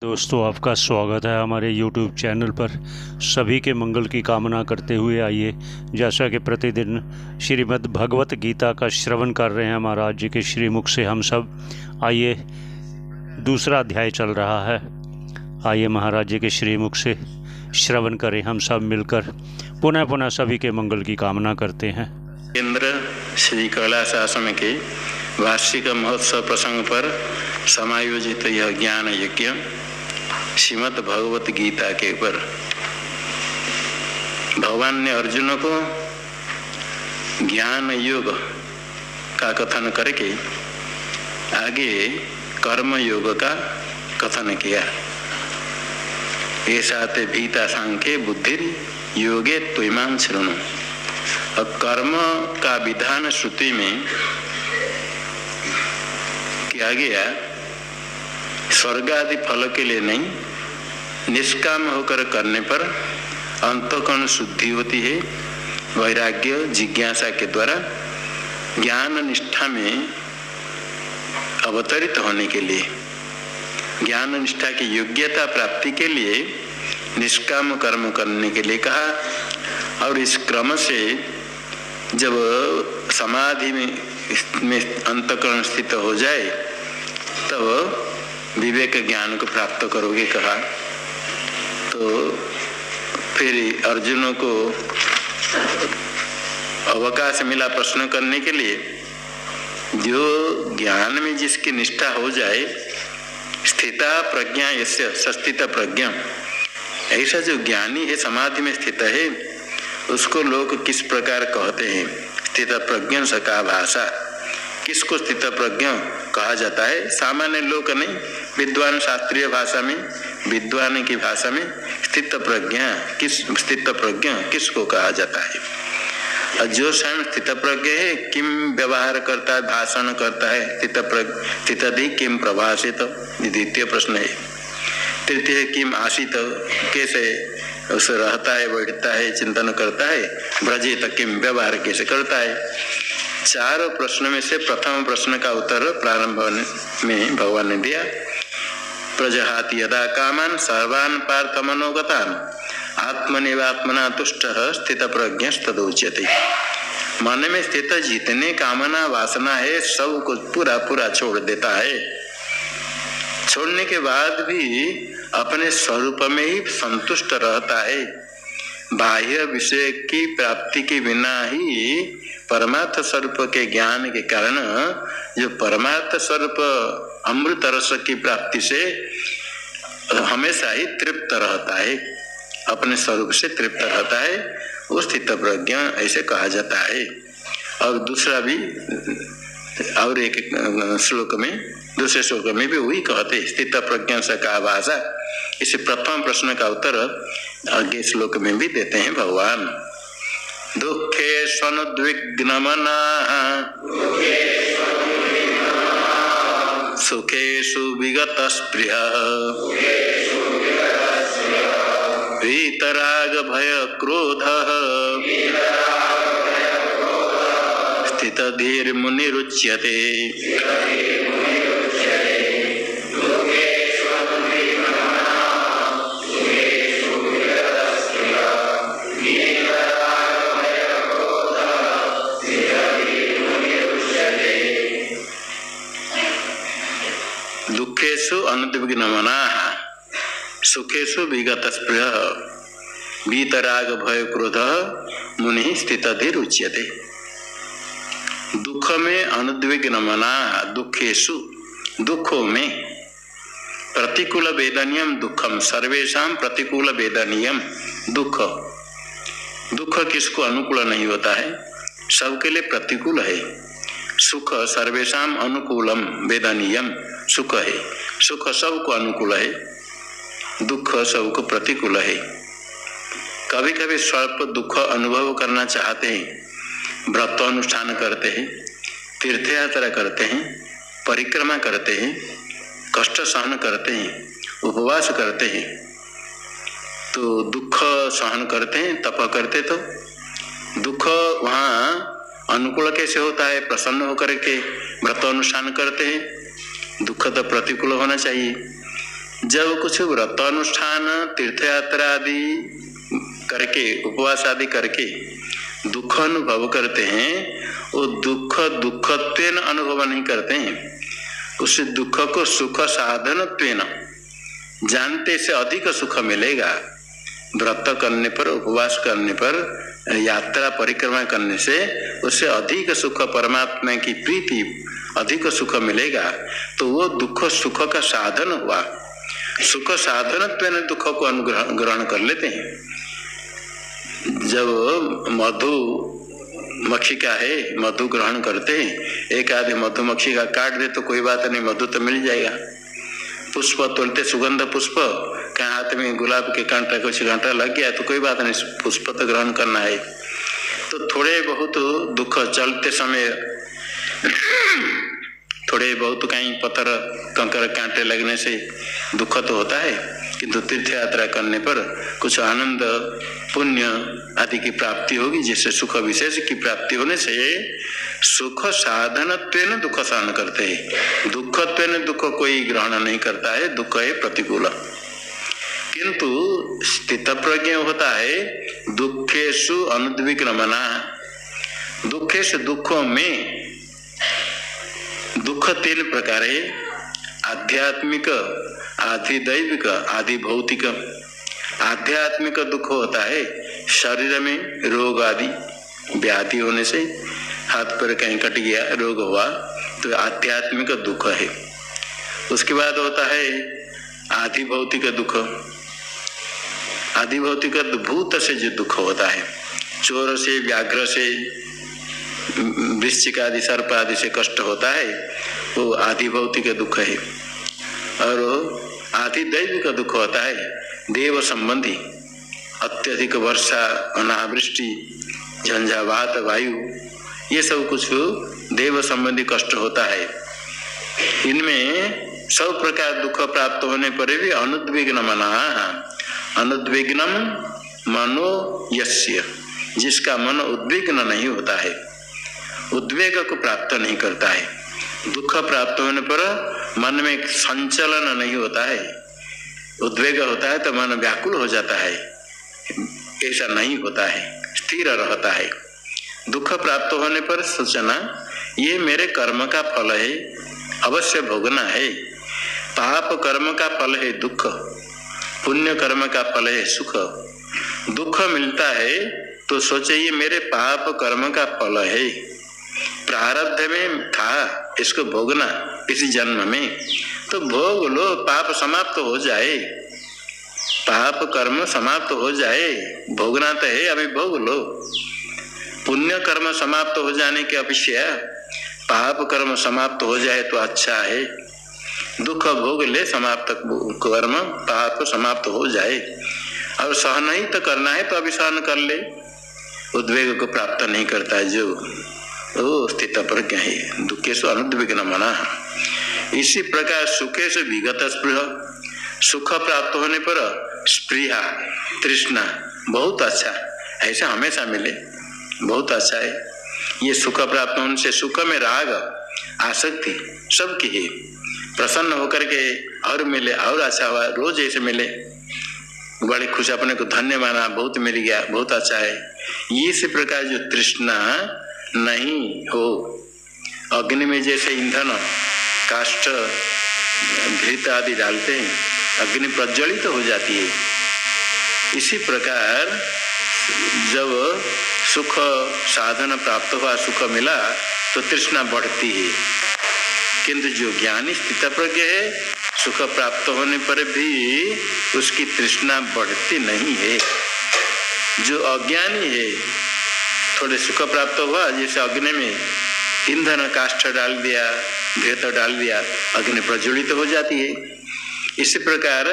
दोस्तों, आपका स्वागत है हमारे YouTube चैनल पर। सभी के मंगल की कामना करते हुए आइए, जैसा कि प्रतिदिन श्रीमद् भगवत गीता का श्रवण कर रहे हैं महाराज जी के श्रीमुख से हम सब। आइए, दूसरा अध्याय चल रहा है। आइए महाराज जी के श्रीमुख से श्रवण करें हम सब मिलकर। पुनः पुनः सभी के मंगल की कामना करते हैं। केंद्र श्री कैलाश आश्रम के वार्षिक महोत्सव प्रसंग पर समायोजित यह ज्ञान यज्ञ श्रीमद् भगवत गीता के ऊपर भगवान ने अर्जुन को ज्ञान योग का कथन करके आगे कर्म योग का कथन किया। ऐसा ते भीता सांख्ये बुद्धि योगे त्वयिमां शृणु। और कर्म का विधान श्रुति में किया गया स्वर्ग आदि फल के लिए नहीं, निष्काम होकर करने पर अंतःकरण शुद्धि होती है। वैराग्य जिज्ञासा के द्वारा ज्ञान निष्ठा में अवतरित होने के लिए, ज्ञान निष्ठा की योग्यता प्राप्ति के लिए निष्काम कर्म करने के लिए कहा। और इस क्रम से जब समाधि में अंतःकरण स्थित हो जाए तब विवेक ज्ञान को प्राप्त करोगे कहा। तो फिर अर्जुन को अवकाश मिला प्रश्न करने के लिए। जो ज्ञान में जिसकी निष्ठा हो जाए, स्थिता प्रज्ञा यस्य सस्थित प्रज्ञा, ऐसा जो ज्ञानी है समाधि में स्थित है उसको लोग किस प्रकार कहते हैं? स्थित प्रज्ञ सका भाषा। किसको स्थित प्रज्ञ कहा जाता है? सामान्य लोग नहीं, विद्वान शास्त्रीय भाषा में, विद्वान की भाषा में स्थित प्रज्ञ किसको कहा जाता है? और जो स्वयं स्थित प्रज्ञ है किम व्यवहार करता है, भाषण करता है, स्थितधि किम प्रभाषित, द्वितीय प्रश्न है। तृतीय किम आशित, कैसे उसे रहता है, बैठता है, चिंतन करता है। ब्रजित किम व्यवहार कैसे करता है। चार प्रश्न में से प्रथम प्रश्न का उत्तर प्रारंभ में भगवान ने दिया। प्रजहाति यदा कामान सर्वान् पार्थ मनोगतान् आत्मनिवात्मना तुष्टः स्थित प्रज्ञस्तदुच्यते। मन में स्थित जितने कामना वासना है सब कुछ पूरा पूरा छोड़ देता है। छोड़ने के बाद भी अपने स्वरूप में ही संतुष्ट रहता है। बाह्य विषय की प्राप्ति के बिना ही परमार्थ स्वरूप के ज्ञान के कारण जो परमार्थ स्वरूप अमृत रस की प्राप्ति से हमेशा ही तृप्त रहता है, अपने स्वरूप से तृप्त रहता है, वो स्थित प्रज्ञ ऐसे कहा जाता है। और दूसरा भी और एक श्लोक में, दूसरे श्लोक में भी वही कहते स्थित प्रज्ञ सका भाषा। इसे प्रथम प्रश्न का उत्तर आगे श्लोक में भी देते हैं भगवान। दुःखेष्वनुद्विग्नमनाः सुखेषु विगतस्पृहः वीतराग भय क्रोधः स्थितधीर्मुनिरुच्यते। दुखेषु अनुद्विग्नमनाः सुखेषु विगतस्पृहः वीतराग भय क्रोधः मुनिः स्थितधीरुच्यते। दुख में अनुद्विग्नमनाः, दुखेषु दुखों में, प्रतिकूल वेदनीयम दुखम सर्वेषां प्रतिकूल वेदनीयम दुख। दुख किसको अनुकूल नहीं होता है, सबके लिए प्रतिकूल है। सुख सर्वेषां अनुकूलम वेदनीयम सुख है। सुख सबको अनुकूल है, दुख सबको प्रतिकूल है। कभी कभी स्वल्प दुख अनुभव करना चाहते हैं, व्रत अनुष्ठान करते हैं, तीर्थ यात्रा करते हैं, परिक्रमा करते हैं, कष्ट सहन करते हैं, उपवास करते हैं, तो दुख सहन करते हैं, तप करते तो दुख वहाँ अनुकूल कैसे होता है? प्रसन्न होकर के व्रत अनुष्ठान करते हैं। दुख तो प्रतिकूल होना चाहिए। जब कुछ व्रत अनुष्ठान तीर्थ यात्रा आदि करके उपवास आदि करके दुख अनुभव करते हैं, वो दुख दुखत्वेन अनुभव नहीं करते हैं, उस दुख को सुख साधनत्वेन जानते से अधिक सुख मिलेगा। व्रत करने पर, उपवास करने पर, यात्रा परिक्रमा करने से उससे अधिक सुख, परमात्मा की प्रीति, अधिक सुख मिलेगा। तो वो दुख सुख का साधन हुआ। सुख साधनत्वेन दुख को ग्रहण कर लेते हैं। जब मधुमक्खिका है, मधु ग्रहण करते हैं, एक आधे मधुमक्खी का काट दे तो कोई बात नहीं, मधु तो मिल जाएगा। पुष्प तोड़ते, सुगंध पुष्प, कहीं हाथ में गुलाब के कांटा, कुछ कांटा लग गया तो कोई बात नहीं, पुष्प तो ग्रहण करना है। तो थोड़े बहुत दुख चलते समय, थोड़े बहुत कहीं पत्थर कंकर कांटे लगने से दुख तो होता है, किंतु तीर्थ यात्रा करने पर कुछ आनंद पुण्य आदि की प्राप्ति होगी, जिससे सुख विशेष की प्राप्ति होने से सुख साधनत्वेन दुख सहन करते हैं। दुखत्वेन दुख कोई ग्रहण नहीं करता है, दुख है प्रतिकूल। किंतु स्थित प्रज्ञ होता है दुखेषु अनुद्विग्नमना। दुखेषु, दुखों में दुख 3 प्रकार है, आध्यात्मिक, आधिदैविक, आदि भौतिक। आध्यात्मिक दुख होता है शरीर में रोग आदि व्याधि होने से, हाथ पैर कहीं कट गया, रोग हुआ तो आध्यात्मिक दुख है। उसके बाद होता है आदि भौतिक दुख। आदि भौतिक भूत से जो दुख होता है, चोर से, व्याघ्र से, वृश्चिक आदि, सर्प आदि से कष्ट होता है, वो आदि भौतिक दुख है। और आदि दैविक दुख होता है देव संबंधी, अत्यधिक वर्षा, अनावृष्टि, झंझावात, वायु, ये सब कुछ देव संबंधी कष्ट होता है। इनमें सब प्रकार दुख प्राप्त होने पर भी अनुद्विग्न मना, अनुद्विग्नम मनो यस्य, जिसका मन उद्विग्न नहीं होता है, उद्वेग को प्राप्त नहीं करता है। दुख प्राप्त होने पर मन में संचलन नहीं होता है, उद्वेग होता है तो मन व्याकुल हो जाता है, ऐसा नहीं होता है, स्थिर रहता है। दुख प्राप्त होने पर सोचना ये मेरे कर्म का फल है, अवश्य भोगना है। पाप कर्म का फल है दुख, पुण्य कर्म का फल है सुख। दुख मिलता है तो सोचे ये मेरे पाप कर्म का फल है, प्रारब्ध में था, इसको भोगना इसी जन्म में, तो भोग लो, पाप समाप्त हो जाए, पाप कर्म समाप्त हो जाए, भोगना तो है, अभी भोग लो। पुण्य कर्म समाप्त हो जाने की अपेक्षा पाप कर्म समाप्त हो जाए तो अच्छा है। दुख भोग ले, समाप्त कर्म पाप समाप्त हो जाए, और सहन ही तो करना है तो अभी सहन कर ले। उद्वेग को प्राप्त नहीं करता है जो, वो स्थित प्रज्ञ है। दुखेषु अनुद्विग्न मना। इसी प्रकार सुखेषु विगत स्पृह, सुख प्राप्त होने पर स्पृहा, तृष्णा, बहुत अच्छा, ऐसा हमेशा मिले, बहुत अच्छा है। ये सुख प्राप्त होने से सुख में राग, आसक्ति सबकी है, प्रसन्न होकर के और मिले और अच्छा हुआ, रोज ऐसे मिले, बड़े खुश, अपने को धन्य माना, बहुत मिल गया, बहुत अच्छा है। इसी प्रकार जो तृष्णा नहीं हो, अग्नि में जैसे ईंधन, काष्ठ, घृत आदि डालते हैं, अग्नि प्रज्वलित हो जाती है। इसी प्रकार जब सुख साधन प्राप्त हुआ, सुख मिला तो तृष्णा बढ़ती है। किंतु जो ज्ञानी स्थित प्रज्ञ है, सुख प्राप्त होने पर भी उसकी तृष्णा बढ़ती नहीं है। जो अज्ञानी है, थोड़े सुख प्राप्त हुआ, जैसे अग्नि में ईंधन काष्ठ डाल दिया, घृत डाल दिया, अग्नि प्रज्वलित हो जाती है। इसी प्रकार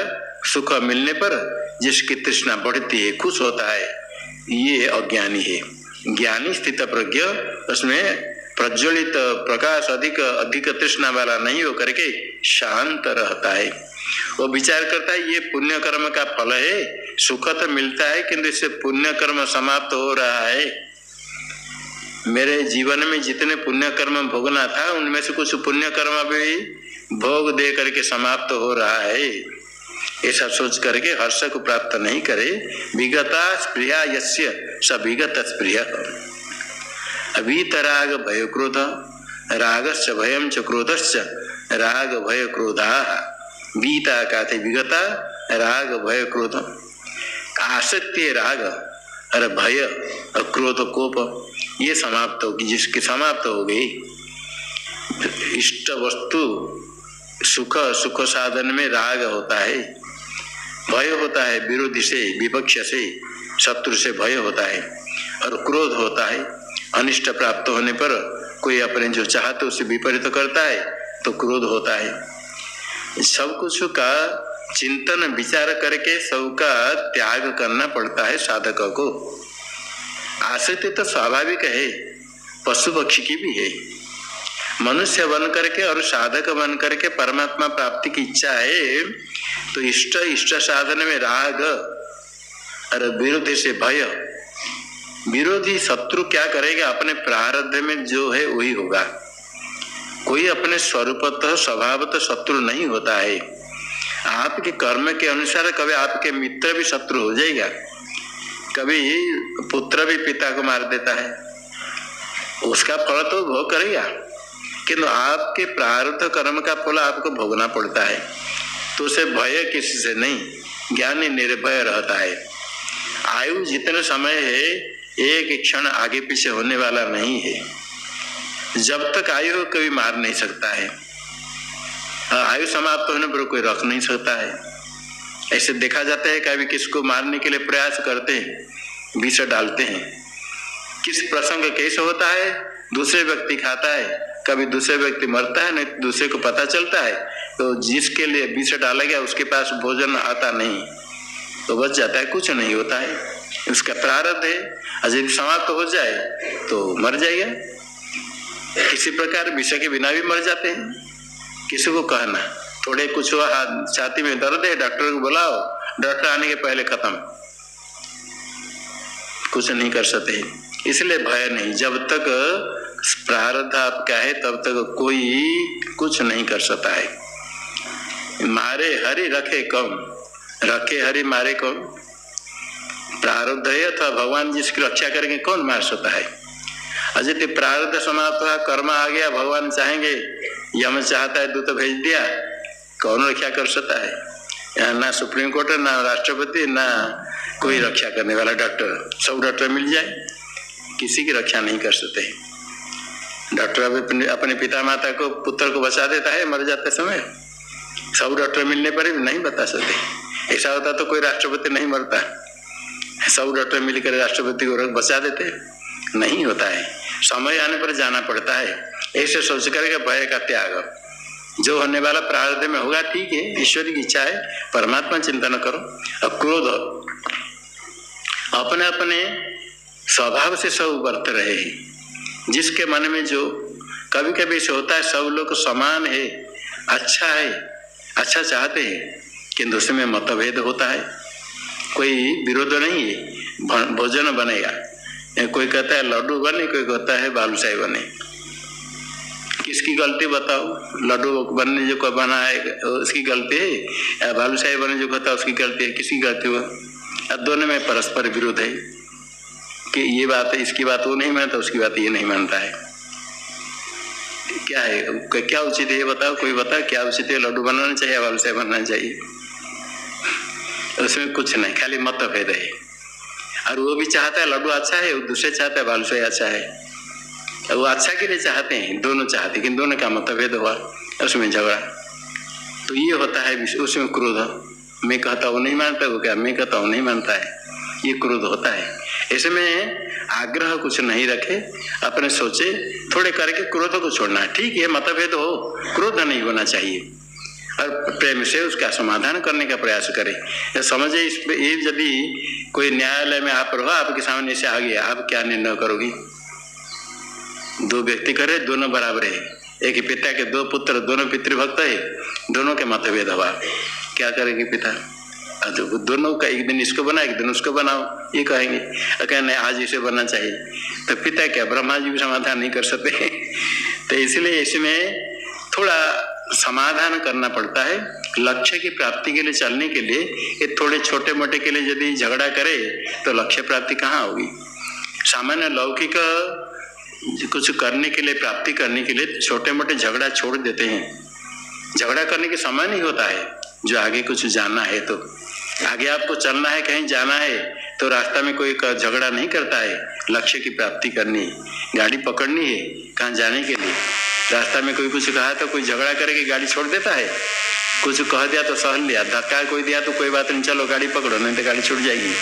सुख मिलने पर जिसकी तृष्णा बढ़ती है, खुश होता है, ये अज्ञानी है। ज्ञानी स्थित प्रज्ञ उसमें प्रज्वलित प्रकाश अधिक तृष्णा वाला नहीं हो करके शांत रहता है। वो विचार करता है ये पुण्य कर्म का फल है, सुख तो मिलता है किंतु इससे पुण्य कर्म समाप्त हो रहा है। मेरे जीवन में जितने पुण्य कर्म भोगना था, उनमें से कुछ पुण्य कर्म भी भोग दे करके समाप्त हो रहा है। ऐसा सोच करके हर्ष को प्राप्त नहीं करे। विगता स्पृहा यस्य स विगत स्पृहा। वीतराग भय क्रोध रागश्च भयं च क्रोधश्च राग भय क्रोधाः। वीता का थे विगता, राग भय क्रोध। आसक्ति राग और भय और क्रोध कोप ये समाप्त होगी। जिसकी समाप्त हो गई इष्ट वस्तु सुख, सुख साधन में राग होता है, भय होता है, विरोधी से विपक्ष से शत्रु से भय होता है, और क्रोध होता है। अनिष्ट प्राप्त होने पर कोई अपने जो चाहते उसे विपरीत करता है तो क्रोध होता है। सब कुछ का चिंतन विचार करके सबका त्याग करना पड़ता है साधक को। आसक्ति तो स्वाभाविक है, पशु पक्षी की भी है। मनुष्य बन करके और साधक बन करके परमात्मा प्राप्ति की इच्छा है तो इष्ट साधन में राग और विरोधी से भय। विरोधी शत्रु क्या करेगा? अपने प्रारब्ध में जो है वही होगा। कोई अपने स्वरूपतः स्वभावतः शत्रु नहीं होता है। आपके कर्म के अनुसार कभी आपके मित्र भी शत्रु हो जाएगा, कभी पुत्र भी पिता को मार देता है, उसका फल तो भोग करेगा, किंतु आपके प्रारब्ध कर्म का फल आपको भोगना पड़ता है। तो उसे भय किसी से नहीं, ज्ञानी निर्भय रहता है। आयु जितने समय है एक क्षण आगे पीछे होने वाला नहीं है। जब तक आयु हो कभी मार नहीं सकता है, आयु समाप्त होने पर कोई रख नहीं सकता है। ऐसे देखा जाता है कभी किसको मारने के लिए प्रयास करते हैं, विष डालते हैं। किस प्रसंग कैसे होता है? दूसरे व्यक्ति खाता है, कभी दूसरे व्यक्ति मरता है, नहीं दूसरे को पता चलता है तो जिसके लिए विष डाला गया उसके पास भोजन आता नहीं तो बच जाता है, कुछ नहीं होता है, उसका प्रारब्ध है। यदि समाप्त हो जाए तो मर जाएगा। किसी प्रकार विष के बिना भी मर जाते हैं। किसी को कहना थोड़े कुछ हुआ, छाती में दर्द है, डॉक्टर को बुलाओ, डॉक्टर आने के पहले खत्म, कुछ नहीं कर सकते। इसलिए भय नहीं। जब तक प्रारब्ध आपका है तब तक कोई कुछ नहीं कर सकता है। मारे हरि रखे कौन, रखे हरि मारे कौन? प्रारब्ध है अथवा भगवान जिसकी रक्षा करेंगे कौन मार सकता है? अजय प्रारब्ध समाप्त हुआ, कर्म आ गया, भगवान चाहेंगे, यम चाहता है दूत भेज दिया, कौन रक्षा कर सकता है? यहाँ ना सुप्रीम कोर्ट, ना राष्ट्रपति, ना कोई रक्षा करने वाला डॉक्टर। सब डॉक्टर मिल जाए, किसी की रक्षा नहीं कर सकते। डॉक्टर अपने पिता माता को, पुत्र को बचा देता है मर जाते समय। सब डॉक्टर मिलने पर भी नहीं बता सकते। ऐसा होता तो कोई राष्ट्रपति नहीं मरता। सब डॉक्टर मिलकर राष्ट्रपति को बचा देते, नहीं होता है। समय आने पर जाना पड़ता है। ऐसे सोच करके भय का त्याग। जो होने वाला प्रारब्ध में होगा ठीक है, ईश्वर की इच्छा है, परमात्मा चिंतन करो। और क्रोध अपने अपने स्वभाव से सब वर्त रहे हैं। जिसके मन में जो कभी कभी से होता है, सब लोग समान है, अच्छा है, अच्छा चाहते हैं, किंतु उसमें मतभेद होता है। कोई विरोध नहीं है, भोजन बनेगा, कोई कहता है लड्डू बने, कोई कहता है बालूशाही बने। किसकी गलती बताओ? लड्डू बनने जो को बना है उसकी गलती है, या बालूशाही बने जो कहता है उसकी गलती है? किसकी गलती हुआ? अब दोनों में परस्पर विरोध है कि ये बात है, इसकी बात वो नहीं मानता, उसकी बात ये नहीं मानता है। क्या है, क्या उचित है ये बताओ? कोई बता क्या उचित है? लड्डू बनाना चाहिए या बालूशाही बनना चाहिए? उसमें कुछ नहीं, खाली मतभेद है। और वो भी चाहता है लड्डू अच्छा है, वो दूसरे चाहता है बालूशाही अच्छा है। वो अच्छा के लिए चाहते हैं, दोनों चाहते हैं, दोनों का मतभेद हुआ, उसमें झगड़ा। तो ये होता है उसमें क्रोध। मैं कहता हूँ नहीं मानता, वो क्या मैं कहता हूँ नहीं मानता है, ये क्रोध होता है। ऐसे में आग्रह कुछ नहीं रखे, अपने सोचे थोड़े करके क्रोध को छोड़ना। ठीक है, मतभेद हो, क्रोध नहीं होना चाहिए, और प्रेम से उसका समाधान करने का प्रयास करें। समझे इस पे, ये यदि कोई न्यायालय में आप रहो, आपके सामने से आ गया, आप क्या निर्णय करोगे? दो व्यक्ति करे, दोनों बराबर है, एक ही पिता के दो पुत्र, दोनों पितृभक्त है, दोनों के मतभेद हुआ, क्या करेंगे पिता? दोनों का एक दिन इसको बना, एक दिन उसको बनाओ, ये कहेंगे। कहने आज इसे बनना चाहिए, तो पिता क्या ब्रह्मा जी भी समाधान नहीं कर सकते? तो इसलिए इसमें थोड़ा समाधान करना पड़ता है। लक्ष्य की प्राप्ति के लिए चलने के लिए ये थोड़े छोटे मोटे के लिए यदि झगड़ा करे तो लक्ष्य प्राप्ति कहाँ होगी। सामान्य लौकिक कुछ करने के लिए, प्राप्ति करने के लिए छोटे मोटे झगड़ा छोड़ देते हैं। झगड़ा करने के समय नहीं होता है। जो आगे कुछ जाना है, तो आगे आपको चलना है, कहीं जाना है तो रास्ता में कोई झगड़ा नहीं करता है। लक्ष्य की प्राप्ति करनी, गाड़ी पकड़नी है कहाँ जाने के लिए, रास्ता में कोई कुछ कहा तो कोई झगड़ा करके गाड़ी छोड़ देता है। कुछ कह दिया तो सह लिया, धक्का कोई दिया तो कोई बात नहीं, चलो गाड़ी पकड़ो, नहीं तो गाड़ी छूट जाएगी।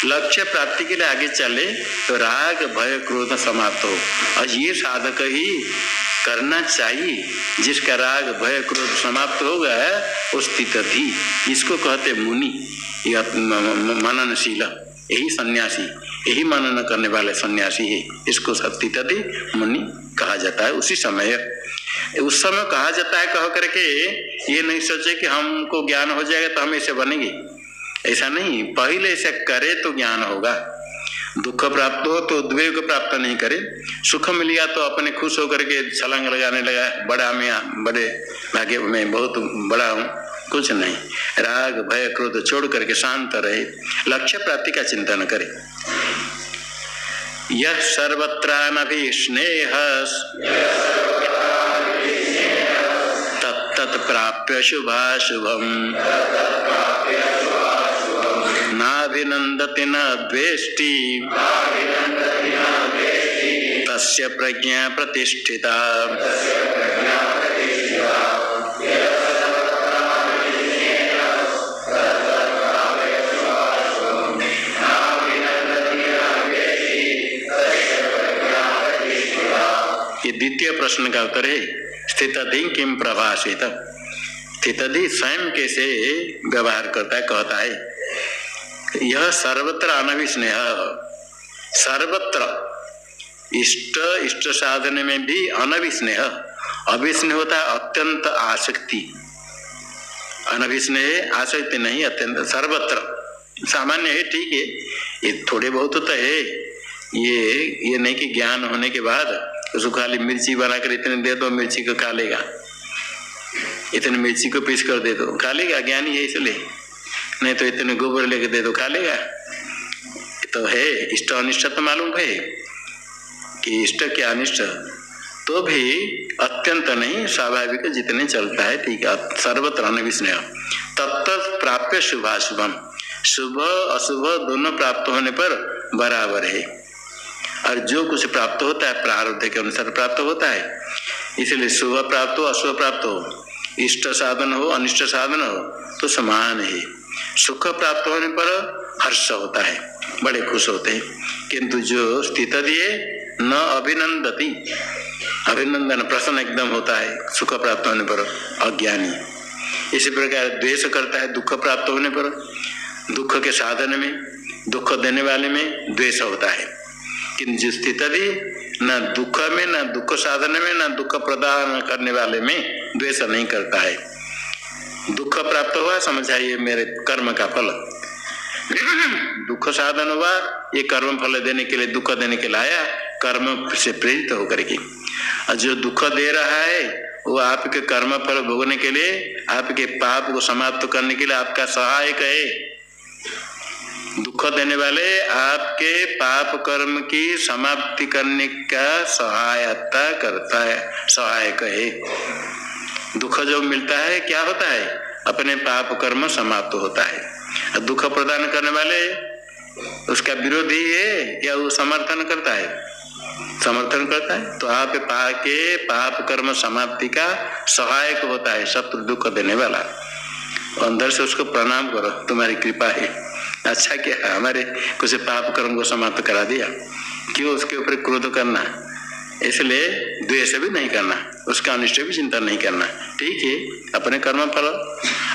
लक्ष्य प्राप्ति के लिए आगे चले तो राग भय क्रोध समाप्त हो, और ये साधक ही करना चाहिए। जिसका राग भय क्रोध समाप्त हो गया वो स्थितधि, इसको कहते मुनि, मननशील, यही सन्यासी, यही मनन करने वाले सन्यासी है, इसको स्थितधि मुनि कहा जाता है। उस समय कहा जाता है, कह करके ये नहीं सोचे कि हमको ज्ञान हो जाएगा तो हम ऐसे बनेंगे, ऐसा नहीं। पहले ऐसा करे तो ज्ञान होगा। दुख प्राप्त हो तो उद्वेग प्राप्त नहीं करे, सुख मिल गया तो अपने खुश होकर के छलांग लगाने लगा, बड़ा मैं बड़े भाग्य में बहुत बड़ा हूँ, कुछ नहीं। राग भय क्रोध छोड़ करके शांत रहे, लक्ष्य प्राप्ति का चिंतन करे। यह सर्वत्रानभिस्नेह तत्तत् प्राप्य शुभाशुभम नाभिनन्दति न द्वेष्टि तस्य प्रज्ञा प्रतिष्ठिता। ये द्वितीय प्रश्न का उत्तर है। स्थितधि किम प्रभाषित, स्थितधि स्वयं कैसे व्यवहार करता है, कहता है यह सर्वत्र अनभिस्नेह, सर्वत्र इष्ट साधन में भी अनभिस्नेह। अभिस्नेह होता है अत्यंत आसक्ति, अनभिस्नेह आसक्ति नहीं, अत्यंत। सर्वत्र सामान्य है, ठीक है, ये थोड़े बहुत होता है। ये नहीं कि ज्ञान होने के बाद उसको खाली मिर्ची बनाकर इतने दे दो, मिर्ची को खा लेगा, इतने मिर्ची को पीस कर दे दो, खा लेगा, ज्ञानी है इसलिए। नहीं तो इतने गोबर लेके दे दो, खा लेगा। तो है इष्ट अनिष्ट तो मालूम है कि इष्ट क्या अनिष्ट, तो भी अत्यंत नहीं, स्वाभाविक जितने चलता है, ठीक है। सर्वत्र अनभिस्नेह तत्त प्राप्य शुभाशुभम, शुभ अशुभ दोनों प्राप्त होने पर बराबर है। और जो कुछ प्राप्त होता है प्रारब्ध के अनुसार प्राप्त होता है, इसलिए शुभ प्राप्त हो अशुभ प्राप्त हो, इष्ट साधन हो अनिष्ट साधन हो तो समान है। सुख प्राप्त होने पर हर्ष होता है, बड़े खुश होते हैं। किंतु जो स्थितधि है न अभिनंदती, अभिनंदन प्रसन्न एकदम होता है सुख प्राप्त होने पर, अज्ञानी। इसी प्रकार द्वेष करता है दुख प्राप्त होने पर, दुख के साधन में, दुख देने वाले में द्वेष होता है। किंतु जो स्थितधि न दुख में, न दुख साधन में, न दुख प्रदान करने वाले में द्वेष नहीं करता है। दुख प्राप्त हुआ, समझाइए मेरे कर्म का फल, दुख साधन हुआ, ये कर्म फल देने के लिए, दुख देने के लिए आया, कर्म से प्रेरित होकर के। और जो दुख दे रहा है वो आपके कर्म फल भोगने के लिए, आपके पाप को समाप्त करने के लिए आपका सहायक है। दुख देने वाले आपके पाप कर्म की समाप्ति करने का सहायता करता है, सहायक है। दुख जो मिलता है क्या होता है, अपने पाप कर्म समाप्त होता है। और दुख प्रदान करने वाले उसका विरोधी है या वो समर्थन करता है, समर्थन करता है। तो आप के पाप कर्म समाप्ति का सहायक होता है शत्रु दुख देने वाला। अंदर से उसको प्रणाम करो, तुम्हारी कृपा है, अच्छा क्या हमारे कुछ पाप कर्म को समाप्त करा दिया, क्यों उसके ऊपर क्रोध करना, इसलिए द्वेष भी नहीं करना, उसका अनिष्ट भी चिंता नहीं करना, ठीक है, अपने कर्म फल।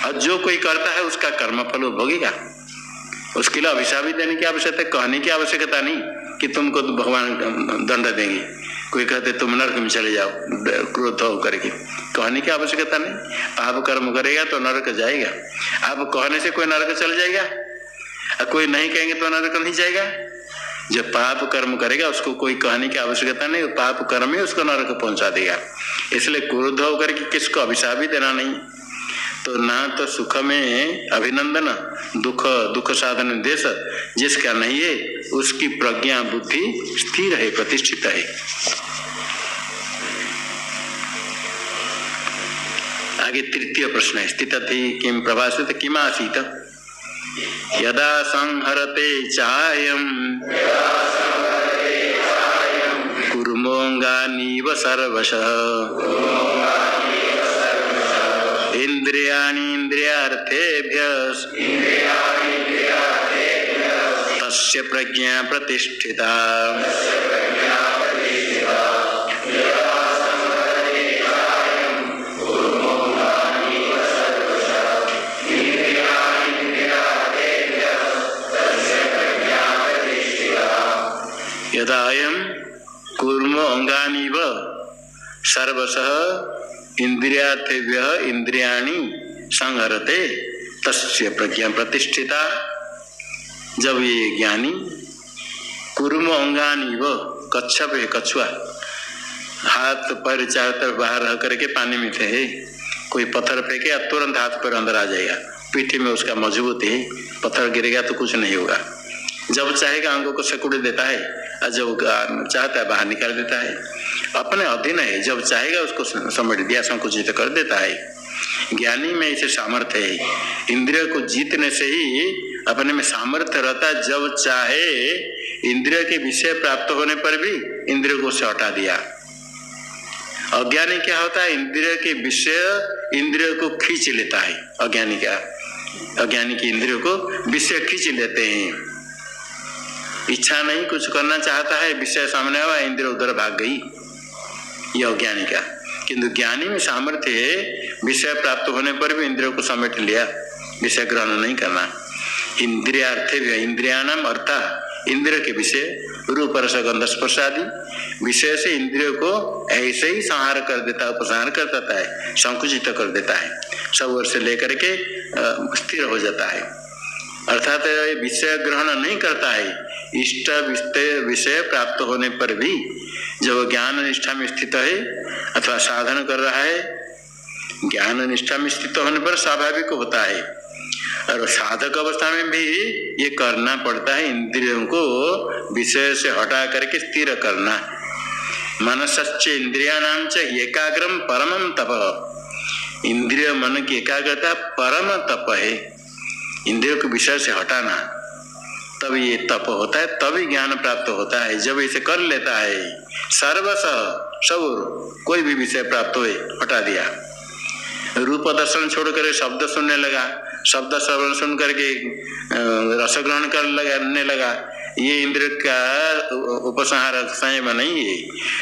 और जो कोई करता है उसका कर्म फल भोगेगा, उसके लिए अभिशाप देने की आवश्यकता, कहने की आवश्यकता नहीं कि तुमको तो भगवान दंड देंगे। कोई कहते तुम नरक में चले जाओ क्रोध हो करके, कहने की आवश्यकता नहीं। पाप कर्म करेगा तो नरक जाएगा, आप कहने से कोई नरक चल जाएगा, और कोई नहीं कहेंगे तो नरक नहीं जाएगा। जो पाप कर्म करेगा उसको कोई कहने की आवश्यकता नहीं, पाप कर्म ही उसको नरक पहुंचा देगा। इसलिए क्रोध होकर के किसको अभिशाप भी देना नहीं। तो ना तो सुख में अभिनंदन, दुख साधन देश जिसका नहीं है उसकी प्रज्ञा बुद्धि स्थिर है, प्रतिष्ठित है। आगे तृतीय प्रश्न है, स्थित थी किम प्रभासित किम आसीत यदा संहरते चायम कुर्मोऽङ्गानीव सर्वशः इंद्रियाणीन्द्रियार्थेभ्यः तस्य प्रज्ञा प्रतिष्ठिता। यदा अयं कूर्मो अंगानीव सर्वशः इंद्रियार्थेभ्यः इंद्रियाणि संहरते तस्य प्रज्ञा प्रतिष्ठिता। जब ये ज्ञानी कूर्मो अंगानीव, कच्छप है कछुआ, हाथ पैर चारों तरफ बाहर रह करके पानी में थे, कोई पत्थर फेंके या तुरंत हाथ पैर अंदर आ जाएगा, पीठी में उसका मजबूत है, पत्थर गिरेगा तो कुछ नहीं होगा। जब चाहेगा अंगों को सिकुड़ देता है और जब चाहता है बाहर निकाल देता है, अपने अधीन है, जब चाहेगा उसको समेट दिया, संकुचित कर देता है। ज्ञानी में इसे सामर्थ्य है, इंद्रिय को जीतने से ही अपने में सामर्थ्य रहता है। जब चाहे इंद्रिय के विषय प्राप्त होने पर भी इंद्रिय को से हटा दिया। अज्ञानी क्या होता है, इंद्रिय के विषय इंद्रिय को खींच लेता है। अज्ञानी की इंद्रियों को विषय खींच लेते हैं। इच्छा नहीं, कुछ करना चाहता है, विषय सामने आया, इंद्रिय उधर भाग गई, यह अज्ञानी का। किंतु ज्ञानी में सामर्थ्य है, विषय प्राप्त होने पर भी इंद्रियों को समेट लिया, विषय ग्रहण नहीं करना। इंद्रियार्थे भी, इंद्रियाणाम अर्थात इंद्रिय के विषय, रूप रस गंध स्पर्श आदि विषय से इंद्रियों को ऐसे ही संहार कर देता है, उपसंहार कर देता है, संकुचित कर देता है, सब ओर से लेकर के स्थिर हो जाता है। अर्थात विषय ग्रहण नहीं करता है। इष्ट विषय प्राप्त होने पर भी जब ज्ञान निष्ठा में स्थित है अथवा साधन कर रहा है, ज्ञान निष्ठा में स्थित होने पर स्वाभाविक होता है, और साधक अवस्था में भी ये करना पड़ता है, इंद्रियों को विषय से हटा करके स्थिर करना। मनसच्च इंद्रियाणाम च एकाग्रम परमम तप, इंद्रिय मन की एकाग्रता परम तप है। इंद्रियों के विषय से हटाना, तब ये तप होता है, तभी ज्ञान प्राप्त होता है। जब इसे कर लेता है, सर्वशः सब कोई भी विषय प्राप्त हुए हटा दिया, रूप दर्शन छोड़कर शब्द सुनने लगा, शब्द श्रवण सुन करके रस ग्रहण करने लगा, ये इंद्रिय का उपसंहार संयम नहीं है।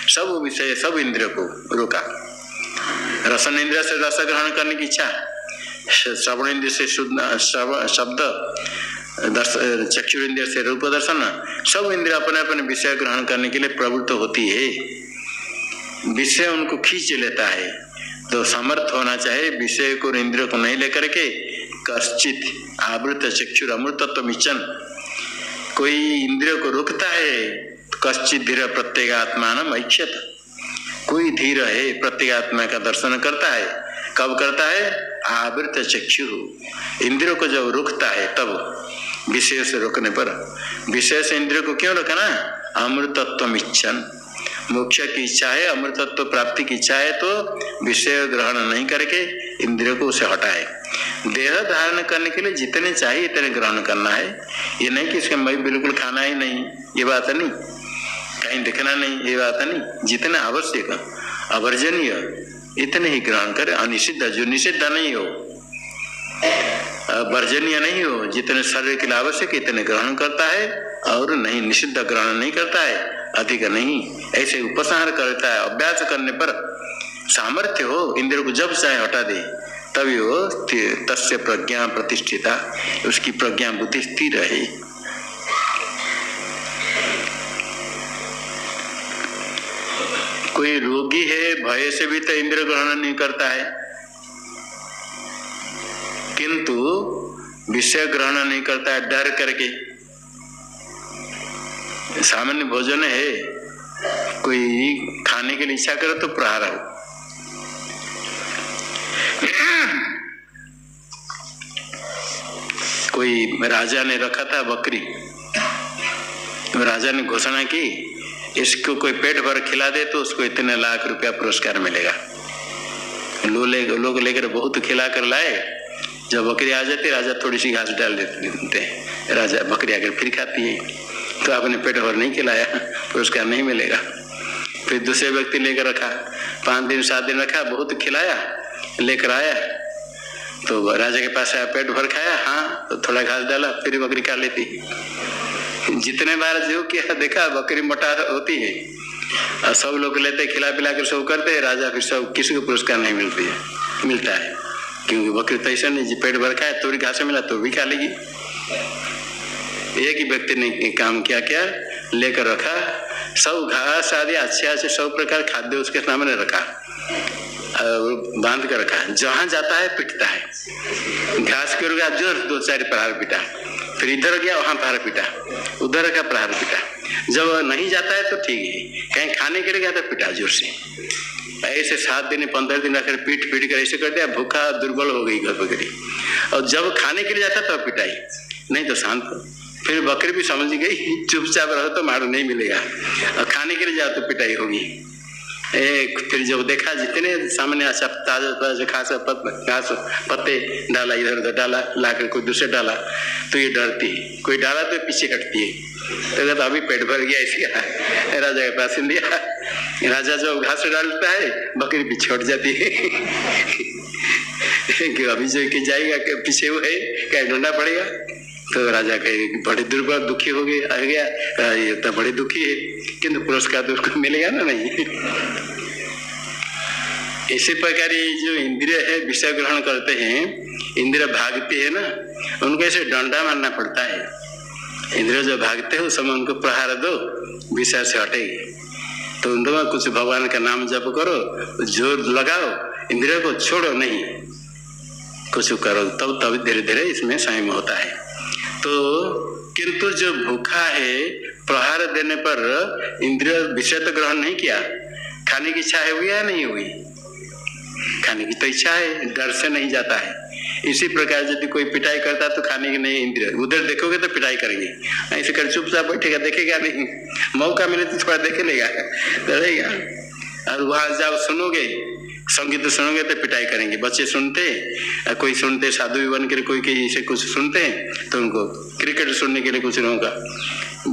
सब विषय, सब इंद्रिय को रोका। रसन इंद्रिय से रस ग्रहण करने की इच्छा, श्रवण इंद्रिय से शब्द, चक्षु इंद्रिय से रूप दर्शन, सब इंद्रिय अपने अपने विषय ग्रहण करने के लिए प्रवृत्त होती है, विषय उनको खींच लेता है। तो समर्थ होना चाहिए विषय को, इंद्रिय को नहीं लेकर के कश्चित आवृत चक्षुर अमृतत्व मिचन, कोई इंद्रिय को रोकता है, कश्चित धीर प्रत्येगात्मान ऐक्षत, कोई धीर है प्रत्येगात्मा का दर्शन करता है। कब करता है, आवृत चक्षु, इंद्रियों को जब रोकता है तब, विषय से रोकने पर। विषय से इंद्रियों को क्यों रोकना, अमृतत्व इच्छन, मोक्ष की इच्छा है, अमृतत्व प्राप्ति की इच्छा है, तो विषय ग्रहण नहीं करके इंद्रियों को उसे हटाए। देह धारण करने के लिए जितने चाहिए इतने ग्रहण करना है, ये नहीं कि इसके मैं बिल्कुल खाना ही नहीं, ये बात नहीं, कहीं दिखना नहीं, ये बात नहीं। जितना आवश्यक अवर्जनीय इतने ही ग्रहण करे, अनिषिद्ध जो निषिद्ध नहीं हो, वर्जनीय नहीं हो, जितने शरीर के लिए आवश्यक इतने ग्रहण करता है, और नहीं निषिद्ध ग्रहण नहीं करता है, अधिक नहीं, ऐसे उपसंहार करता है। अभ्यास करने पर सामर्थ्य हो, इंद्रियों को जब चाहे हटा दे, तभी वो तस्य प्रज्ञा प्रतिष्ठिता, उसकी प्रज्ञा बुद्धि स्थिर रहे। कोई रोगी है, भय से भी तो इंद्रिय ग्रहण नहीं करता है, किंतु विषय ग्रहण नहीं करता है डर करके। सामान्य भोजन है, कोई खाने के लिए इच्छा करे तो प्रहार हो, कोई राजा ने रखा था बकरी, तो राजा ने घोषणा की इसको कोई पेट भर खिला दे तो उसको इतने लाख रुपया पुरस्कार मिलेगा। लोग लेकर बहुत खिला कर लाए। जब बकरी आ जाती राजा थोड़ी सी घास डाल देते हैं, राजा बकरी आकर फिर खाती है। तो आपने पेट भर नहीं खिलाया, पुरस्कार नहीं मिलेगा। फिर दूसरे व्यक्ति लेकर रखा, 5 दिन 7 दिन रखा, बहुत खिलाया, लेकर आया तो राजा के पास आया, पेट भर खाया, हाँ, तो थोड़ा घास डाला, फिर बकरी खा लेती। जितने बार जो किया देखा बकरी मोटा होती है और सब लोग लेते खिला पिला कर सब करते हैं, राजा फिर सब किसी को पुरस्कार नहीं मिलता है, क्योंकि बकरी तो ऐसा नहीं पेट भर खाए, थोड़ी घास मिला तो भी खा लेगी। एक ही व्यक्ति ने काम किया, क्या लेकर रखा, सब घास आदि अच्छे सब प्रकार खाद्य उसके सामने रखा, बांध कर रखा। जहां जाता है पिटता है, घास के गया जोर 2-4 प्रहार पीटा, फिर इधर गया वहां प्रहार पीटा, उधर का प्रहार पीटा। जब नहीं जाता है तो ठीक है, कहीं खाने के लिए गया तो पिटा जोर से। ऐसे 7 दिन 15 दिन रखकर पीट कर ऐसे कर दिया, भूखा दुर्बल हो गई घर बकरी। और जब खाने के लिए जाता तो पिटाई, नहीं तो शांत। फिर बकरी भी समझ गई चुपचाप रहो तो मारो नहीं मिलेगा, और खाने के लिए जाओ तो पिटाई होगी। फिर जब देखा जितने सामने अच्छा ताजा खासा घास पत्ते डाला, इधर उधर डाला, लाकर कोई दूसरे डाला तो ये डरती है, कोई डाला तो पीछे हटती है। तो अभी पेट भर गया इसलिए राजा के पास दिया। राजा जब घास डालता है बकरी पीछे हट जाती है कि अभी जो कि जाएगा पीछे वो है, क्या ढूंढना पड़ेगा। तो राजा कहे बड़े दुर्बल दुखी हो गए, आ गया, ये तो बड़े दुखी है, किंतु पुरस्कार तो उसको मिलेगा ना नहीं। इसी प्रकार जो इंद्रिय है विषय ग्रहण करते हैं, इंद्रिय भागती है ना, उनको ऐसे डंडा मारना पड़ता है। इंद्रिय जो भागते हैं उस समय उनको प्रहार दो, विषय से हटेगी। तो उन दोनों कुछ भगवान का नाम जप करो, जोर लगाओ, इंद्रिय को छोड़ो नहीं, कुछ करो, तब धीरे धीरे इसमें संयम होता है। तो किंतु जो भूखा है प्रहार देने पर इंद्रिय विषय तो ग्रहण नहीं किया, खाने की इच्छा है हुई या नहीं हुई, खाने की तो इच्छा है, डर से नहीं जाता है। इसी प्रकार यदि कोई पिटाई करता तो खाने की नहीं, इंद्रिय उधर देखोगे तो पिटाई करेंगे, ऐसे कर चुपचाप बैठेगा, देखेगा नहीं, मौका मिले तो थोड़ा देखे लेगा, डरेगा। और वहां जाओ सुनोगे, संगीत सुनोगे तो पिटाई करेंगे। बच्चे सुनते, कोई सुनते साधु भी बन कर कोई कहीं से कुछ सुनते तो उनको क्रिकेट सुनने के लिए कुछ लोगों का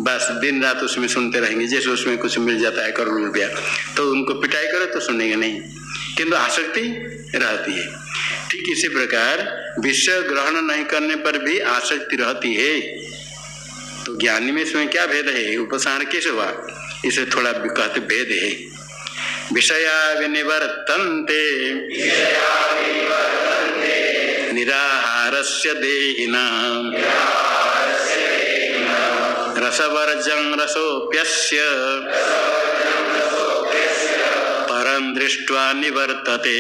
बस दिन रात उसमें सुनते रहेंगे, जैसे उसमें कुछ मिल जाता है करोड़ रुपया, तो उनको पिटाई करो तो सुनेंगे नहीं, किंतु आसक्ति रहती है। ठीक इसी प्रकार विषय ग्रहण नहीं करने पर भी आसक्ति रहती है। तो ज्ञानी में इसमें क्या भेद है, उपसारण कैसे हुआ, इसे थोड़ा कहते भेद है। विषया विनिवर्तन्ते निराहारस्य देहिनां रसवर्जं रसोप्यस्य परं दृष्ट्वा निवर्तते।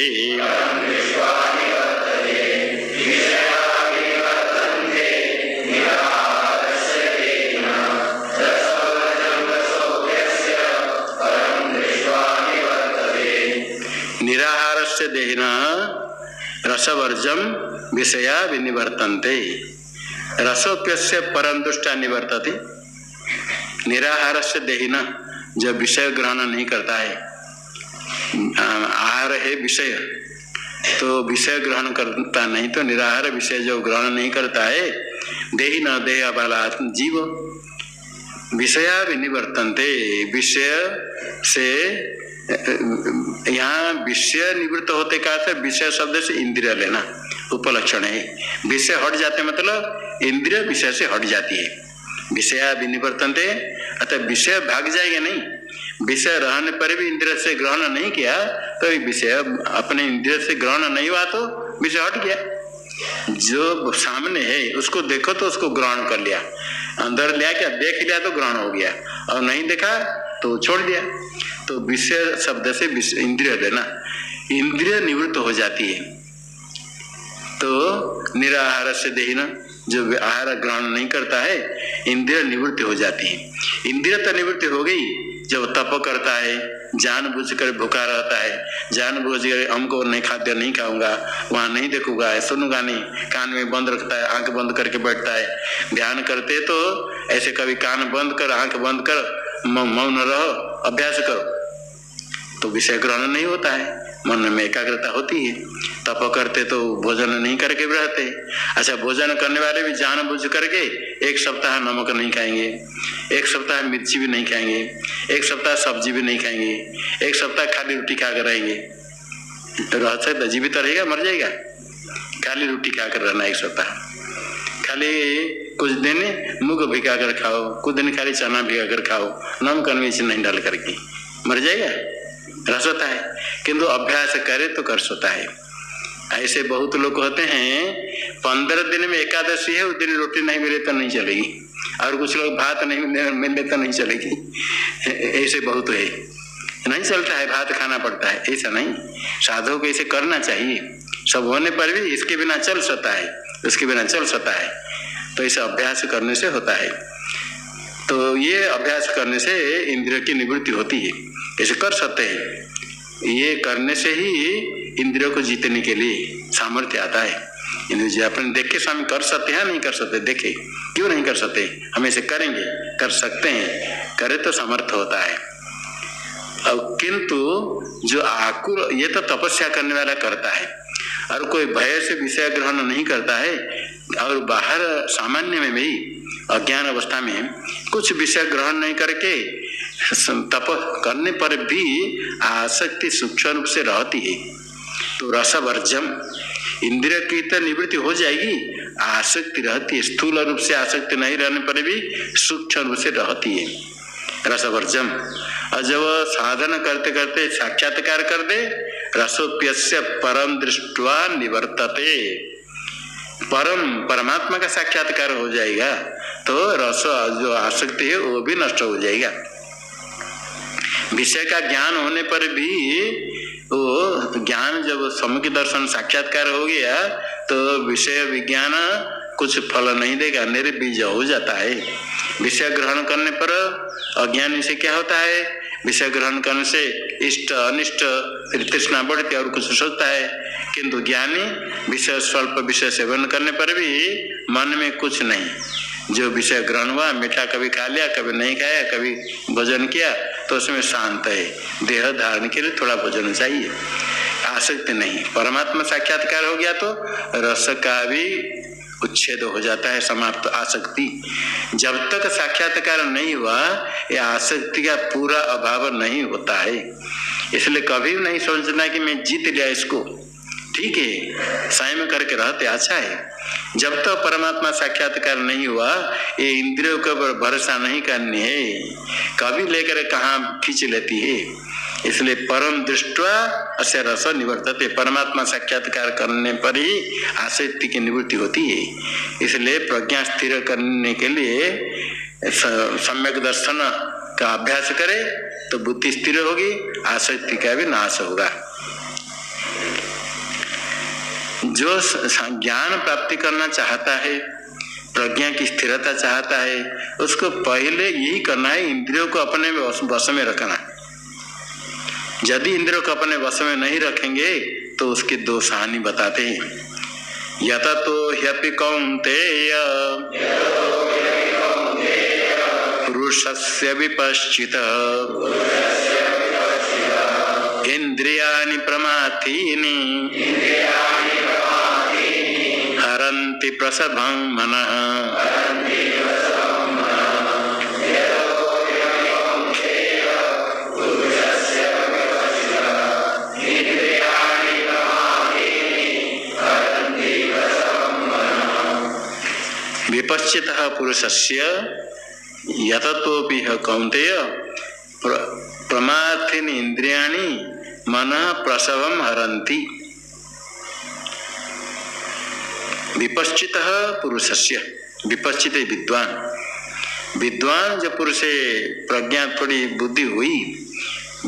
निराहारस्य देहिना रसवर्जम विषया विनिवर्तन्ते रसोप्यस्य परं दृष्ट्वा निवर्तते। निराहारस्य देहिना जो विषय ग्रहण नहीं करता है, आहार है विषय, तो विषय ग्रहण करता नहीं, तो निराहार विषय जो ग्रहण नहीं करता है, देहिना देह वाला जीव विषया विनिवर्तन्ते, विषय से यहाँ विषय निवृत्त होते का अर्थ विषय शब्द से इंद्रिय लेना उपलक्षण है। विषय हट जाते मतलब इंद्रिय विषय से हट जाती है। विषया विनिवर्तन्ते अतः विषय भाग जाएगा नहीं, विषय रहने पर भी इंद्रिय से ग्रहण नहीं किया तो विषय अपने इंद्रिय से ग्रहण नहीं हुआ तो विषय हट गया। जो सामने है उसको देखो तो उसको ग्रहण कर लिया, अंदर लिया क्या देख लिया तो ग्रहण हो गया, और नहीं देखा तो छोड़ दिया। तो विषय शब्द से इंद्रिय लेना, इंद्रिय निवृत्त हो जाती है। तो निराहार से देहिना जो आहार ग्रहण नहीं करता है, इंद्रिय निवृत्ति हो जाती है। इंद्रिय तो निवृत्ति हो गई, जब तप करता है, जानबूझकर भूखा रहता है, जानबूझकर हमको नहीं खाद्य नहीं खाऊंगा, वहां नहीं देखूंगा, सुनूंगा नहीं, कान में बंद रखता है, आंख बंद करके बैठता है। ध्यान करते तो ऐसे कभी कान बंद कर, आंख बंद कर, मौन रहो, अभ्यास करो, तो विषय ग्रहण नहीं होता है, मन में एकाग्रता होती है। तप करते तो भोजन नहीं करके रहते। अच्छा, भोजन करने वाले भी जानबूझ करके 1 सप्ताह नमक नहीं खाएंगे, 1 सप्ताह मिर्ची भी नहीं खाएंगे, 1 सप्ताह सब्जी भी नहीं खाएंगे, 1 सप्ताह खाली रोटी खाकर रहेंगे। तो रह सकता, जीवित रहेगा, मर जाएगा? खाली रोटी खाकर रहना 1 सप्ताह, खाली कुछ दिन मूंग भिगा कर खाओ, कुछ दिन खाली चना भिगा कर खाओ, नमक मिर्च नहीं डाल करके, मर जाएगा? रस होता है, किंतु अभ्यास करे तो कर सकता है। ऐसे बहुत लोग होते हैं 15 दिन में एकादशी है, उस दिन रोटी नहीं मिले तो नहीं चलेगी, और कुछ लोग भात नहीं मिले तो नहीं चलेगी। ऐसे बहुत है, नहीं चलता है, भात खाना पड़ता है, ऐसा नहीं। साधु को ऐसे करना चाहिए, सब होने पर भी इसके बिना चल सकता है, उसके बिना चल सकता है। तो ऐसा अभ्यास करने से होता है। तो ये अभ्यास करने से इंद्रियों की निवृत्ति होती है, ऐसे कर सकते हैं। ये करने से ही इंद्रियों को जीतने के लिए सामर्थ्य आता है। इंद्रिय अपने देख के स्वामी कर सकते हैं, नहीं कर सकते, देखे क्यों नहीं कर सकते, हम ऐसे करेंगे, कर सकते हैं, करे तो सामर्थ्य होता है। अब किंतु जो आकुल, ये तो तपस्या करने वाला करता है, और कोई भय से विषय ग्रहण नहीं करता है, और बाहर सामान्य में भी अज्ञान अवस्था में कुछ विषय ग्रहण नहीं करके तप करने पर भी आसक्ति सूक्ष्म रूप से रहती है, तो रसवर्जम, इंद्रिय की तो निवृत्ति हो जाएगी, आसक्ति रहती है, स्थूल रूप से आसक्ति नहीं रहने पर भी सूक्ष्म रूप से रहती है, रसवर्जम। और जब साधन करते करते साक्षात्कार कर दे, रसोप्यस्य परम दृष्ट्वा निवर्तते, परमात्मा का साक्षात्कार हो जाएगा, तो रस जो आसक्ति है वो भी नष्ट हो जाएगा। विषय का ज्ञान होने पर भी वो ज्ञान, जब सम्मुख दर्शन साक्षात्कार हो गया तो विषय विज्ञान कुछ फल नहीं देगा, निर्बीज हो जाता है। विषय ग्रहण करने पर अज्ञानी से क्या होता है, विषय ग्रहण करने से इष्ट अनिष्ट फिर तृष्णा बढ़ती और कुछ सोचता है, किंतु ज्ञानी विषय स्वल्प विषय सेवन करने पर भी मन में कुछ नहीं, जो विषय ग्रहण हुआ, मीठा कभी खा लिया, कभी नहीं खाया, कभी भोजन किया, तो उसमें शांत है। देह धारण के लिए थोड़ा भोजन चाहिए, आसक्ति नहीं। परमात्मा साक्षात्कार हो गया तो रस का भी उच्छेद हो जाता है, समाप्त आसक्ति। जब तक साक्षात्कार नहीं हुआ, ये आसक्ति का पूरा अभाव नहीं होता है। इसलिए कभी नहीं सोचना कि मैं जीत लिया इसको, ठीक है, संयम करके रहते अच्छा है। जब तक तो परमात्मा साक्षात्कार नहीं हुआ, ये इंद्रियों के ऊपर भरोसा नहीं करनी है, कभी लेकर कहाँ खींच लेती है। इसलिए परम दृष्ट्वा अस्य रस निवर्तते, परमात्मा साक्षात्कार करने पर ही आसक्ति की निवृत्ति होती है। इसलिए प्रज्ञा स्थिर करने के लिए सम्यक दर्शन का अभ्यास करे तो बुद्धि स्थिर होगी, आसक्ति का भी नाश होगा। जो ज्ञान प्राप्ति करना चाहता है, प्रज्ञा की स्थिरता चाहता है, उसको पहले यही करना है, इंद्रियों को अपने वश में रखना। यदि इंद्रियों को अपने वश में नहीं रखेंगे तो उसकी 2 हानि बताते हैं। यथा तो ह्यपि कौन्तेय पुरुषस्य विपश्चित इंद्रियाणि प्रमाथीनि हरन्ति प्रसभं मनः। विपश्चितः पुरुषस्य यततोपि कौन्तेय प्रमाथीनि इंद्रियाणि मनः प्रसवं हरन्ति। विपश्चितः पुरुषस्य, विपश्चित विद्वान, विद्वान जो पुरुष प्रज्ञा थोड़ी बुद्धि हुई,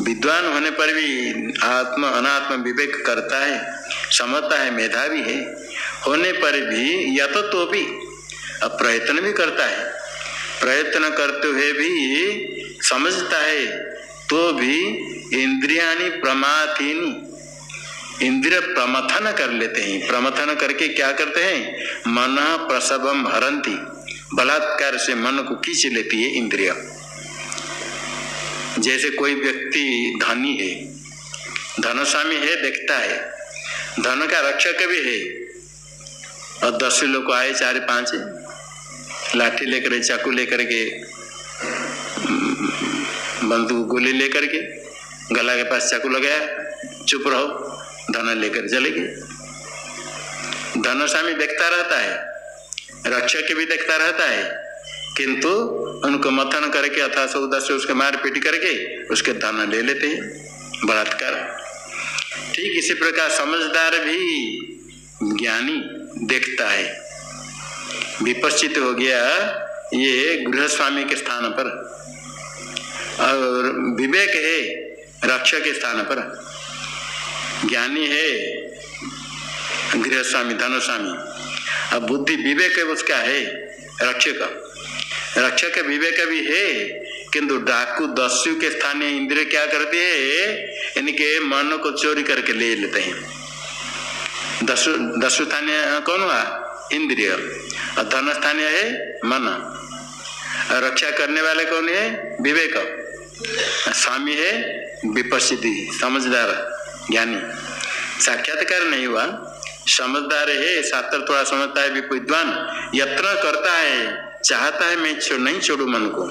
विद्वान होने पर भी आत्म अनात्म विवेक करता है, समझता है, मेधावी है, होने पर भी यततो भी प्रयत्न भी करता है, प्रयत्न करते हुए भी समझता है तो भी इंद्रियाणि प्रमाथीनि, इंद्रिय प्रमथन कर लेते हैं। प्रमथन करके क्या करते हैं? मन प्रसवम हरंती, बलात्कार से मन को खींच लेती है इंद्रिय। जैसे कोई व्यक्ति धनी है, धनस्वामी है, देखता है, धन का रक्षक भी है, और 10 लोग आए, 4-5 लाठी लेकर, चाकू लेकर के, बंदूक गोली लेकर के, गला के पास चाकू लगाया, चुप रहो, धन लेकर चले गए। धनस्वामी देखता रहता है, रक्षक भी देखता रहता है, किंतु उनको मथन करके अथा सौदा से उसके मार पीट करके उसके धन ले लेते हैं, बलात्कार। ठीक इसी प्रकार समझदार भी ज्ञानी देखता है। विपश्चित हो गया ये गृहस्वामी के स्थान पर, और विवेक है रक्षक के स्थान पर। ज्ञानी है गृहस्वामी, धनस्वामी, अब बुद्धि विवेक उसका है रक्षक। रक्षक विवेक भी है, किंतु डाकू दस्यु के स्थानीय इंद्रिय क्या करते हैं? इनके मन को चोरी करके ले लेते हैं। दस्यु स्थानीय कौन हुआ? इंद्रिय। और धन स्थानीय है मन। और रक्षा करने वाले कौन है? विवेक। स्वामी है विपश्चिति, समझदार ज्ञानी। साक्षात्कार नहीं हुआ, समझदार है, शास्त्र थोड़ा समझता है, विद्वान यत्न करता है, चाहता है मैं नहीं छोड़ू मन को।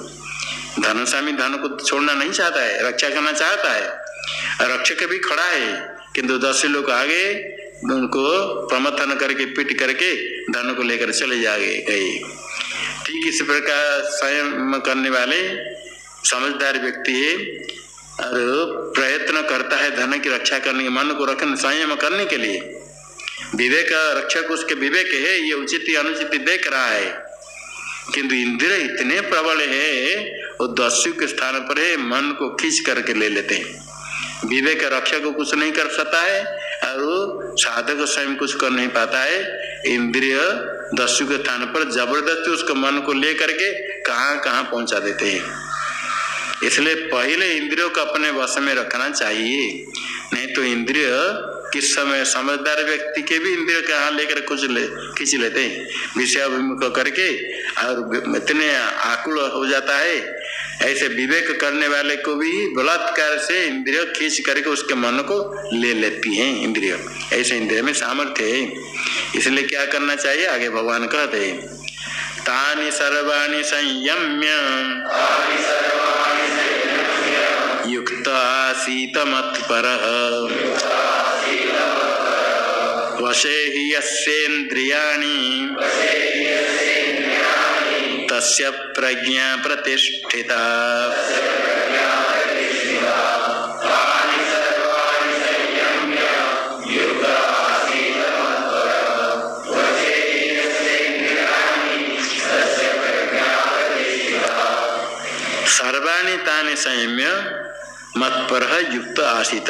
धनस्वामी धन को छोड़ना नहीं चाहता है, रक्षा करना चाहता है। रक्षक भी खड़ा है, किंतु 10 लोग आगे उनको प्रमथन करके पीट करके धन को लेकर चले गए। ठीक इसी प्रकार स्वयं करने वाले समझदार व्यक्ति है और प्रयत्न करता है धन की रक्षा करने के, मन को रखने, संयम करने के लिए। विवेक रक्षक उसके विवेक है, ये उचित अनुचित देख रहा है, किंतु इंद्रिय इतने प्रबल है वो दस्यु के स्थान पर है, मन को खींच करके ले लेते हैं। विवेक रक्षक को कुछ नहीं कर सकता है और वो साधक स्वयं कुछ कर नहीं पाता है। इंद्रिय दस्यु के स्थान पर जबरदस्ती उसके मन को ले करके कहाँ कहाँ पहुंचा देते हैं। इसलिए पहले इंद्रियों को अपने वश में रखना चाहिए, नहीं तो इंद्रिय किस समय समझदार व्यक्ति के भी इंद्रिय कहाँ लेकर खींच लेते हैं, विषयाभिमुख करके, और इतने आकुल हो जाता है। ऐसे विवेक करने वाले को भी बलात्कार से इंद्रिय खींच करके उसके मन को ले लेती हैं इंद्रिय। ऐसे इंद्रिय में सामर्थ्य है। इसलिए क्या करना चाहिए? आगे भगवान कहते हैं, तानि सर्वाणि संयम्य युक्त आसीत मत्परः वशे हि यस्येन्द्रियाणि तस्य प्रज्ञा प्रतिष्ठिता। सर्वाणि तानि संयम्य मत्परः युक्त आसीत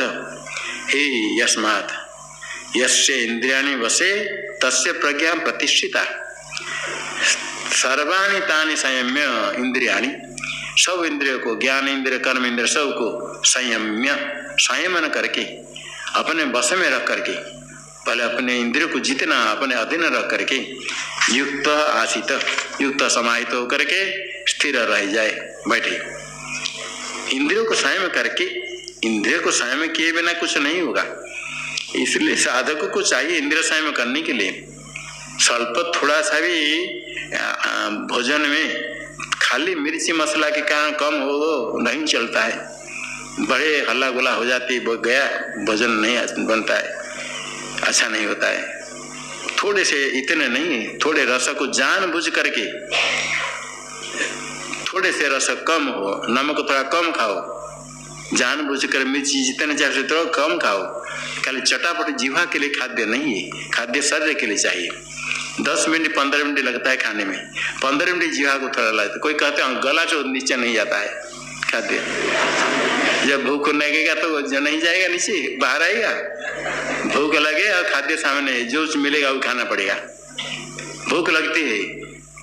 हे यस्मात् यस्य इंद्रियाणि वशे तस्य प्रज्ञा प्रतिष्ठिता। सर्वाणि तानि संयम्य इंद्रियाणि, सब इंद्रियों को, ज्ञान इंद्रिय, कर्म इंद्रिय, सब को संयम्य, संयमन करके अपने वश में रख करके, पहले अपने इंद्रियों को जितना अपने अधीन रख करके युक्त आसीत, युक्त समाहित होकर के स्थिर रह जाए, बैठे। इंद्रियों को संयम करके, इंद्रियों को संयम किए बिना कुछ नहीं होगा। इसलिए साधक को चाहिए इंद्रिय संयम करने के लिए स्वल्प थोड़ा सा भी भोजन में खाली मिर्ची मसाला के कारण कम हो नहीं चलता है। बड़े हल्ला गुला हो जाती है, गया भोजन नहीं बनता है, अच्छा नहीं होता है। थोड़े से, इतने नहीं, थोड़े रस को जानबूझ करके, थोड़े से रस कम हो, नमक थोड़ा कम खाओ, जानबूझ कर मिर्ची जितने चाहिए तो कम खाओ। खाली चटापट जीवा के लिए खाद्य नहीं है, खाद्य शरीर के लिए चाहिए। 10 मिनट 15 मिनट लगता है खाने में, 15 मिनट जीवा को थोड़ा लगता है। कोई कहते हैं गला जो नीचे नहीं जाता है खाद्य, जब भूख लगेगा तो जो नहीं जाएगा नीचे, बाहर आएगा। भूख लगे और खाद्य सामने जो मिलेगा वो खाना पड़ेगा। भूख लगती है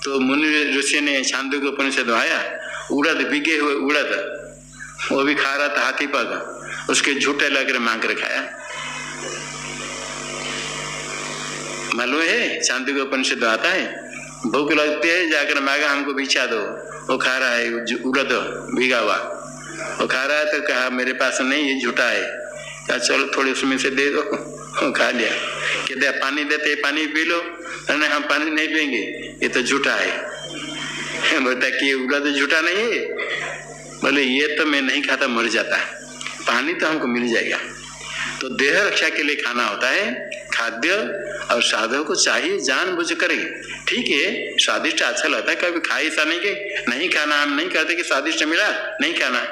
तो मुनि ऋषि ने छांदोग्य उपनिषद आया, उड़द, बिके हुए उड़द वो भी खा रहा था हाथी पग, उसके झूठे लग रहे मांग कर खाया। मालूम है चांदी के उपनिषद आता है, भूख लगती है जाकर मांगा हमको भिक्षा दो, वो खा रहा है उड़द भीगा हुआ, वो खा रहा है तो कहा मेरे पास नहीं, ये झूठा है। कहा चलो थोड़ी उसमें से दे दो, वो खा लिया। कहते पानी देते पानी पी लो, नहीं हम पानी नहीं पिएंगे, ये तो झूठा है। बोलता कि उड़द झूठा नहीं है। बोले ये तो मैं नहीं खाता मर जाता, पानी तो हमको मिल जाएगा। तो देह रक्षा के लिए खाना होता है, खाद्य और साधु को चाहिए जानबूझ कर। ठीक है स्वादिष्ट अच्छा लगता है, कभी खाए ऐसा नहीं कि नहीं खाना, हम नहीं कहते कि स्वादिष्ट मिला नहीं खाना,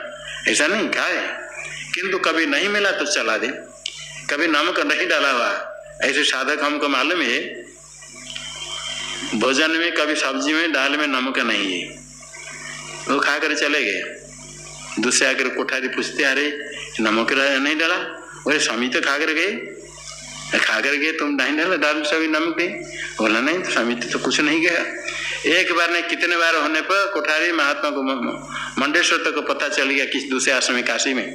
ऐसा नहीं खाए, किंतु कभी नहीं मिला तो चला दे, कभी नमक नहीं डाला हुआ, ऐसे साधक हमको मालूम है भोजन में कभी सब्जी में दाल में नमक नहीं है, वो खा कर चले गए। दूसरे आकर कोठारी पूछते अरे नमक नहीं डाला, बोले स्वामी तो खा कर गए तुम नहीं डाला दाल में सभी नमक दे। बोला नहीं स्वामी तो कुछ नहीं गया। एक बार नहीं कितने बार होने पर कोठारी महात्मा को मंडेश्वर तक को पता चल गया किस दूसरे आश्रम में काशी में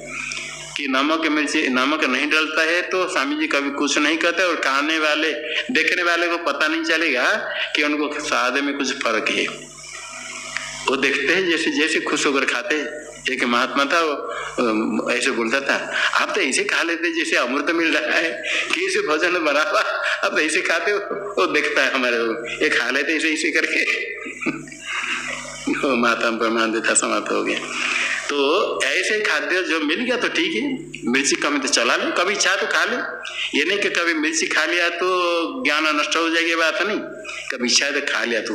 कि नमक मिर्ची नमक नहीं डालता है तो स्वामी जी कभी कुछ नहीं कहते, और खाने वाले देखने वाले को पता नहीं चलेगा कि उनको स्वाद में कुछ फर्क है। वो देखते हैं जैसे जैसे खुश होकर खाते। एक महात्मा था वो ऐसे बोलता था आप तो ऐसे खा लेते जैसे अमृत मिल रहा है, कैसे भोजन बना हुआ आप ऐसे खाते हो। वो देखता है हमारे ये खा लेते ऐसे ऐसे करके। माता प्रमाण देता समाप्त हो गया। तो ऐसे खाद्य जो मिल गया तो ठीक है, मिर्ची कमी तो चला ले, कभी इच्छा तो खा ले, ये नहीं कि कभी मिर्ची खा लिया तो ज्ञान नष्ट हो जाएगी, बात नहीं। कभी इच्छा तो खा लिया तो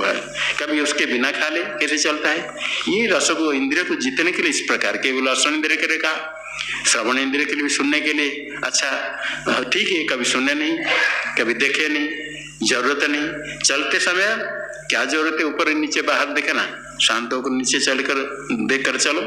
कभी उसके बिना खा ले, कैसे चलता है। ये रस को इंद्रिय को जीतने के लिए इस प्रकार केवल रसन इंद्रिय के लिए कहा, श्रवण इंद्रिय के लिए भी सुनने के लिए अच्छा ठीक है, कभी सुनने नहीं कभी देखे नहीं, जरूरत नहीं। चलते समय क्या जरूरत है ऊपर नीचे बाहर देखना, शांत होकर नीचे चलकर देख कर चलो।